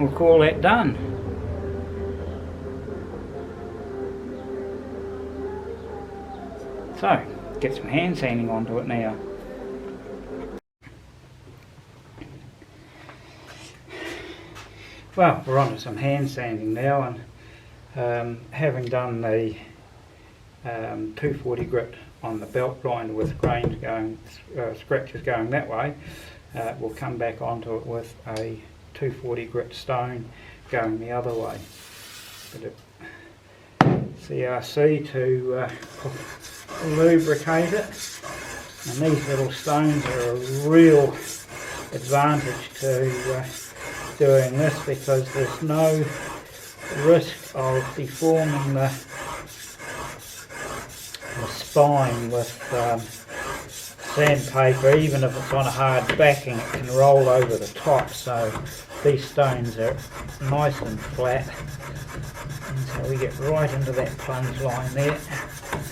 we'll call that done. So, get some hand sanding onto it now. Well, we're on to some hand sanding now, and having done the 240 grit on the belt grinder with grains going, scratches going that way, we'll come back onto it with a 240 grit stone going the other way. Bit of CRC to lubricate it, and these little stones are a real advantage to doing this, because there's no risk of deforming the spine with sandpaper. Even if it's on a hard backing, it can roll over the top, so these stones are nice and flat, and so we get right into that plunge line there.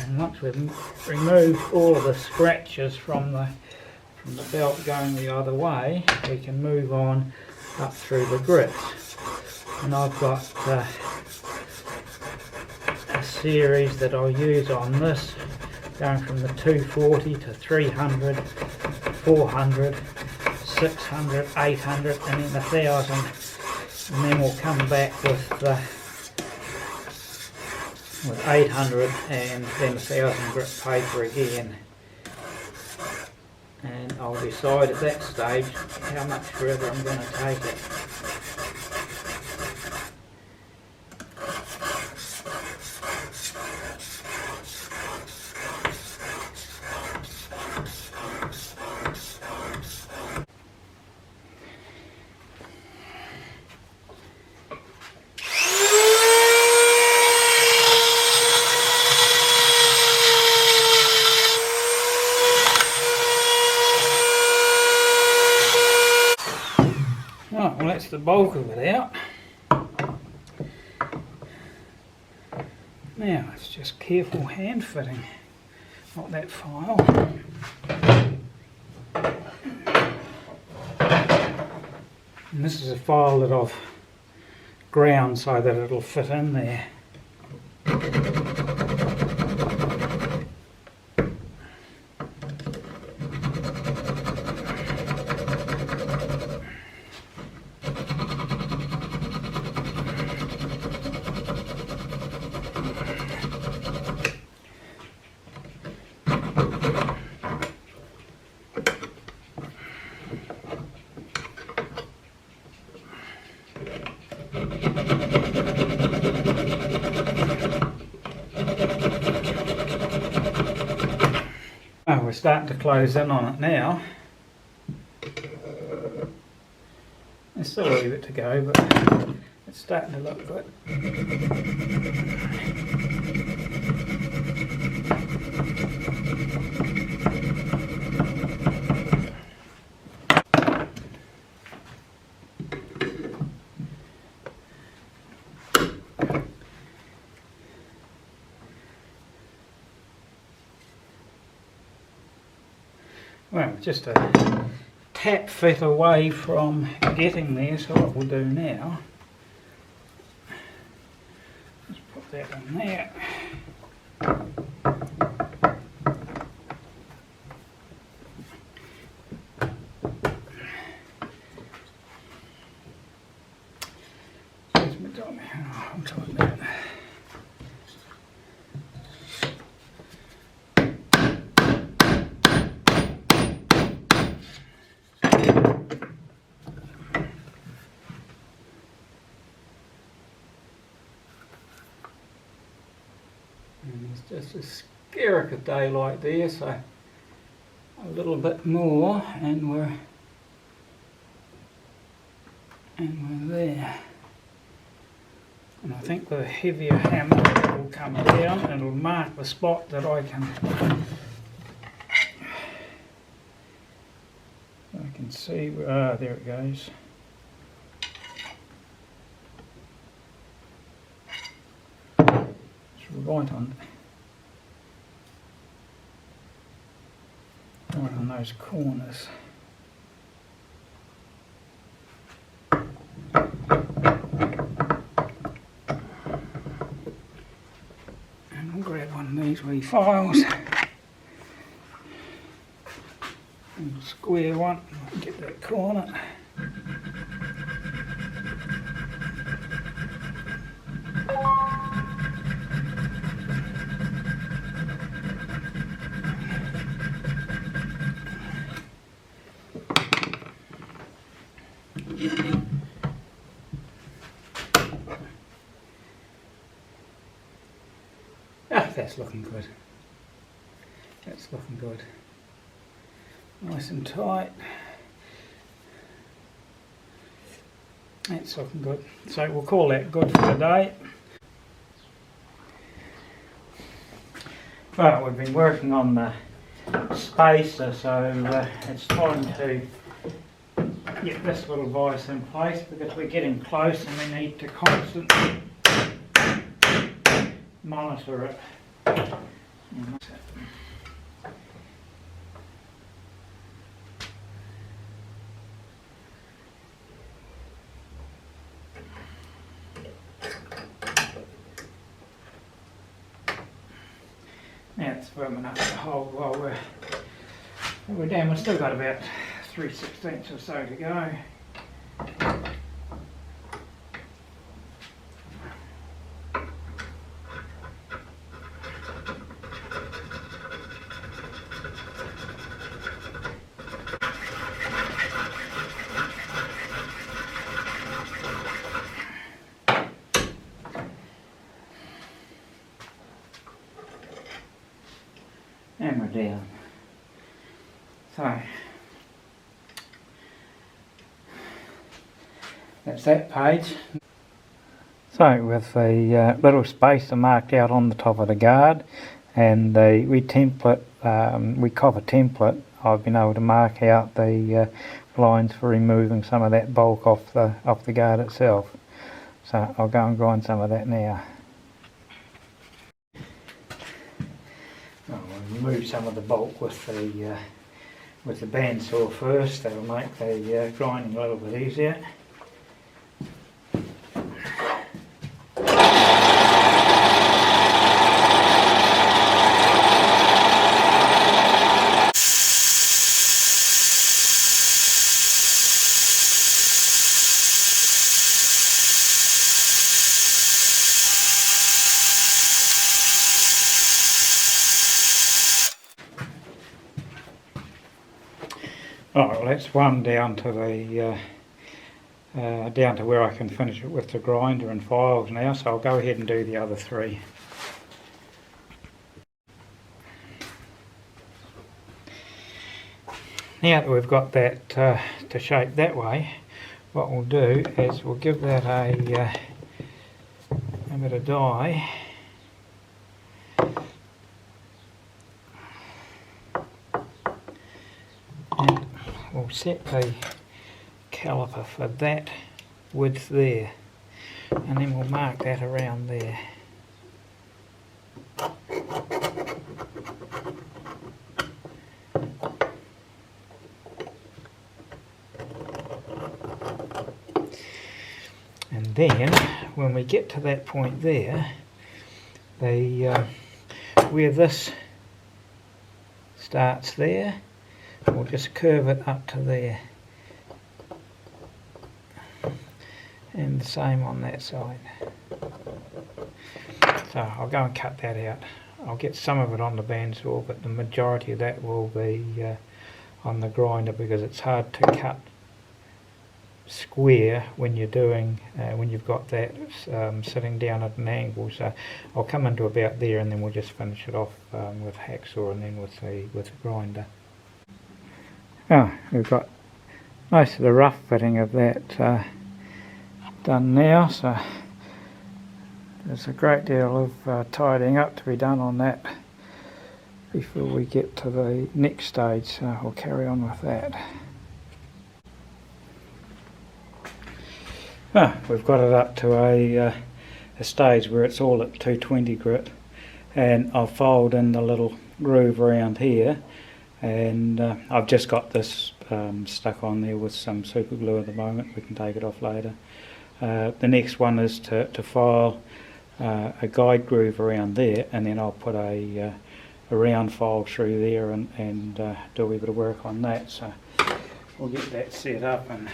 And once we've removed all of the scratches from the belt going the other way, we can move on up through the grits. And I've got a series that I'll use on this, going from the 240 to 300, 400, 600, 800 and then 1000, and then we'll come back with 800 and then 1000 grit paper again, and I'll decide at that stage how much further I'm going to take it. Right, well, that's the bulk of it out. Now it's just careful hand fitting, not that file. And this is a file that I've ground so that it'll fit in there. Oh, we're starting to close in on it now. There's still a wee bit to go, but it's starting to look good. Well, just a tap fit away from getting there, so what we'll do now, let's put that in there. Where's my dog? Oh, I'll try that. And there's just a skerrick of daylight there, so a little bit more and we're there. And I think with a heavier hammer it will come down and it'll mark the spot that I can see. There it goes. Right on those corners. files. And a square one, get that corner. Ah, that's looking good. That's looking good. Nice and tight. That's looking good. So we'll call that good for today. Well, we've been working on the spacer, so it's time to get this little vice in place because we're getting close and we need to constantly monitor it. Now it's firming up the hole while we're down. We've still got about 3/16 or so to go. And we're down. So that's that page. So with the little spacer marked out on the top of the guard and the we copper template, I've been able to mark out the lines for removing some of that bulk off the guard itself. So I'll go and grind some of that now. I'll remove some of the bulk with the bandsaw first. That'll make the grinding a little bit easier. Alright, well that's one down to the down to where I can finish it with the grinder and files now, so I'll go ahead and do the other three. Now that we've got that to shape that way, what we'll do is we'll give that a bit of dye. And we'll set the caliper for that width there, and then we'll mark that around there. And then when we get to that point there, where this starts there, we'll just curve it up to there, and the same on that side. So I'll go and cut that out. I'll get some of it on the bandsaw, but the majority of that will be on the grinder, because it's hard to cut square when you're doing when you've got that sitting down at an angle. So I'll come into about there, and then we'll just finish it off with hacksaw and then with the grinder. Oh, we've got most of the rough fitting of that done now, so there's a great deal of tidying up to be done on that before we get to the next stage, so we'll carry on with that. We've got it up to a stage where it's all at 220 grit, and I've filed in the little groove around here, and I've just got this stuck on there with some super glue at the moment. We can take it off later. The next one is to file a guide groove around there, and then I'll put a round file through there and do a wee bit of work on that. So we'll get that set up and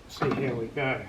see how we go.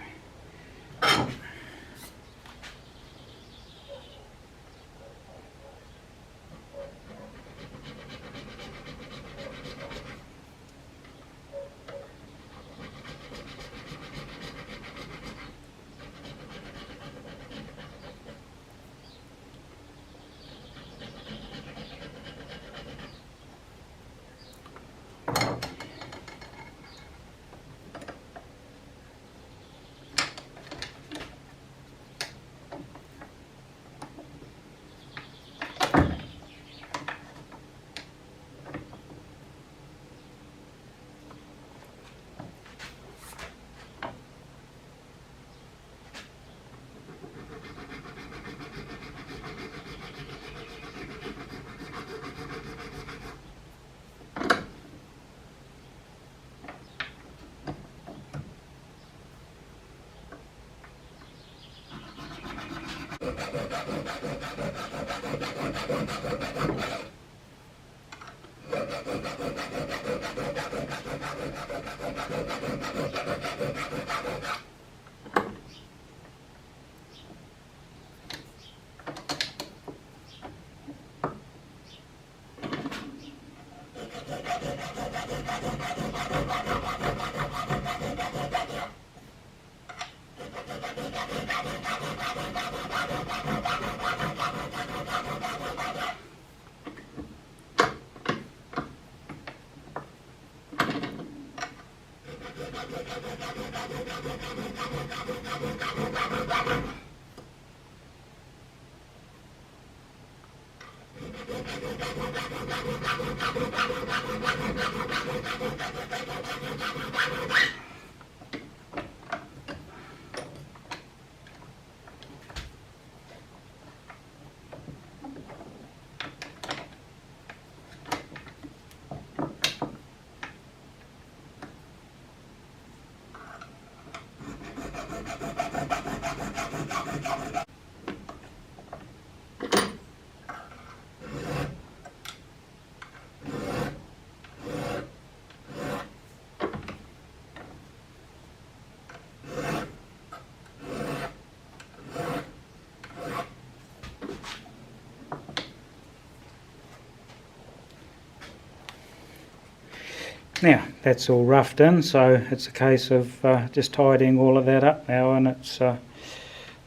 Now that's all roughed in, so it's a case of just tidying all of that up now, and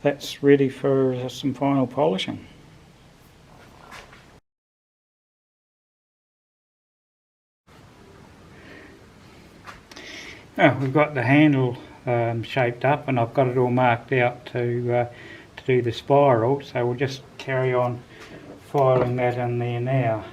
that's ready for some final polishing. Now we've got the handle shaped up, and I've got it all marked out to do the spiral, so we'll just carry on filing that in there now.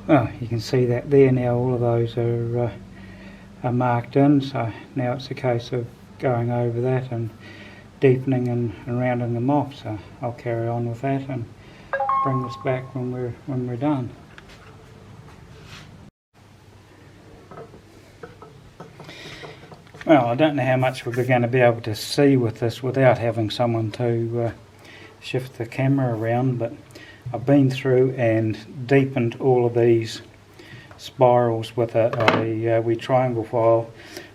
Well, you can see that there now, all of those are marked in, so now it's a case of going over that and deepening and rounding them off. So I'll carry on with that and bring this back when we're done. Well, I don't know how much we're going to be able to see with this without having someone to shift the camera around, but I've been through and deepened all of these spirals with a wee triangle file,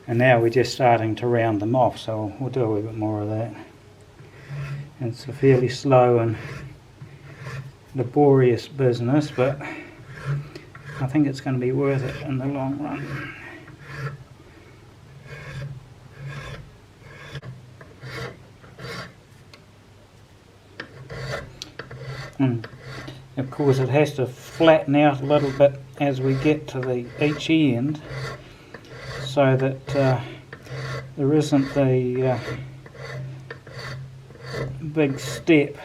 and now we're just starting to round them off, so we'll do a little bit more of that. And it's a fairly slow and laborious business, but I think it's going to be worth it in the long run. And of course it has to flatten out a little bit as we get to each end, so that there isn't the big step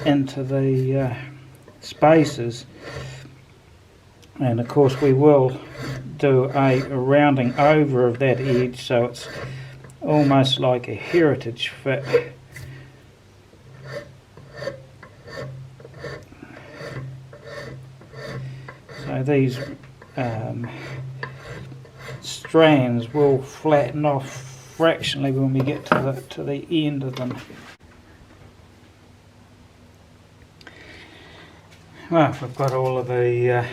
into the spaces. And of course we will do a rounding over of that edge, so it's almost like a heritage fit. So these strands will flatten off fractionally when we get to the end of them. Well, we've got all of the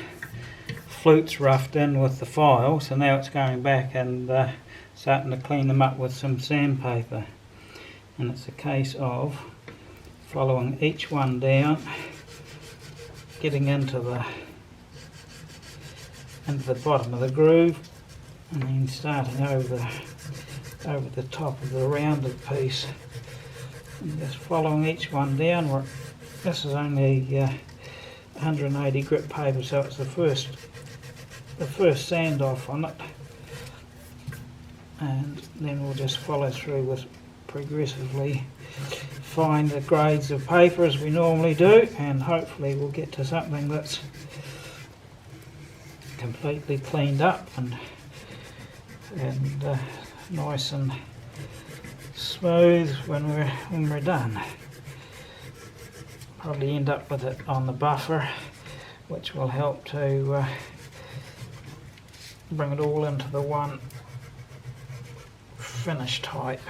flutes roughed in with the file, so now it's going back and starting to clean them up with some sandpaper. And it's a case of following each one down, getting into the bottom of the groove, and then starting over the top of the rounded piece, and just following each one down. This is only 180 grit paper, so it's the first sand off on it, and then we'll just follow through with progressively fine the grades of paper as we normally do, and hopefully we'll get to something that's completely cleaned up and nice and smooth when we're done. Probably end up with it on the buffer, which will help to bring it all into the one finish type.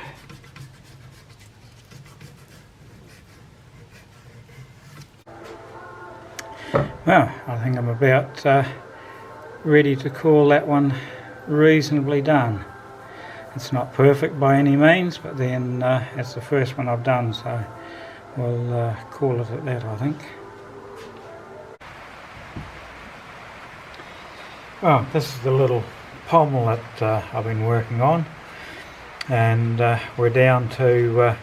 Well, I think I'm about ready to call that one reasonably done. It's not perfect by any means, but then it's the first one I've done, so we'll call it at that, I think. Well, this is the little pommel that I've been working on, and we're down to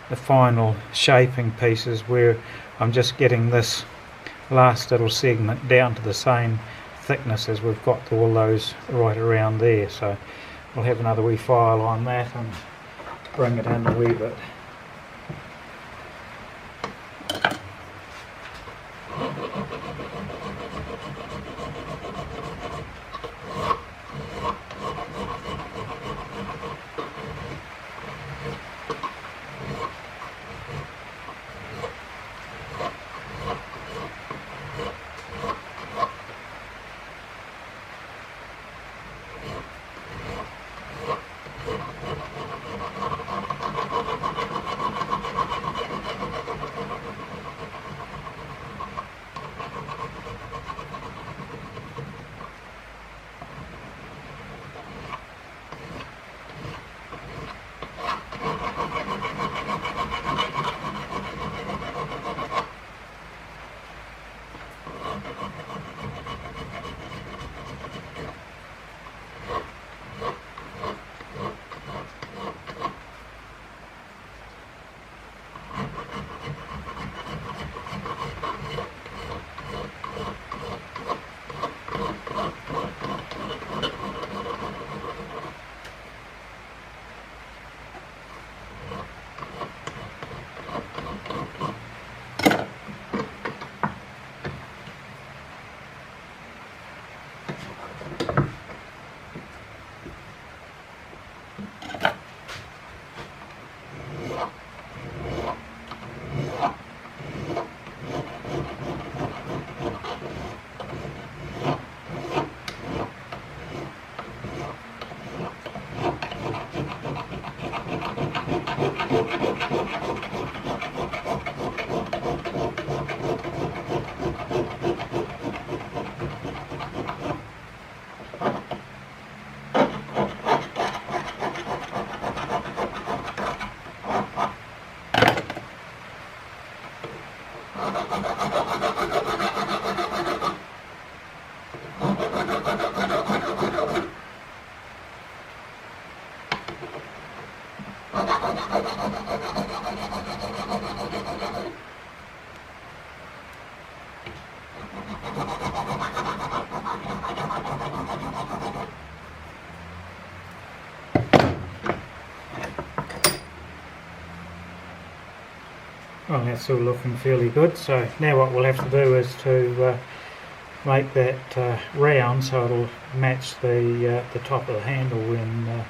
the final shaping pieces, where I'm just getting this last little segment down to the same thickness as we've got all those right around there. So we'll have another wee file on that and bring it in a wee bit. Well, that's all looking fairly good, so now what we'll have to do is to make that round so it'll match the top of the handle when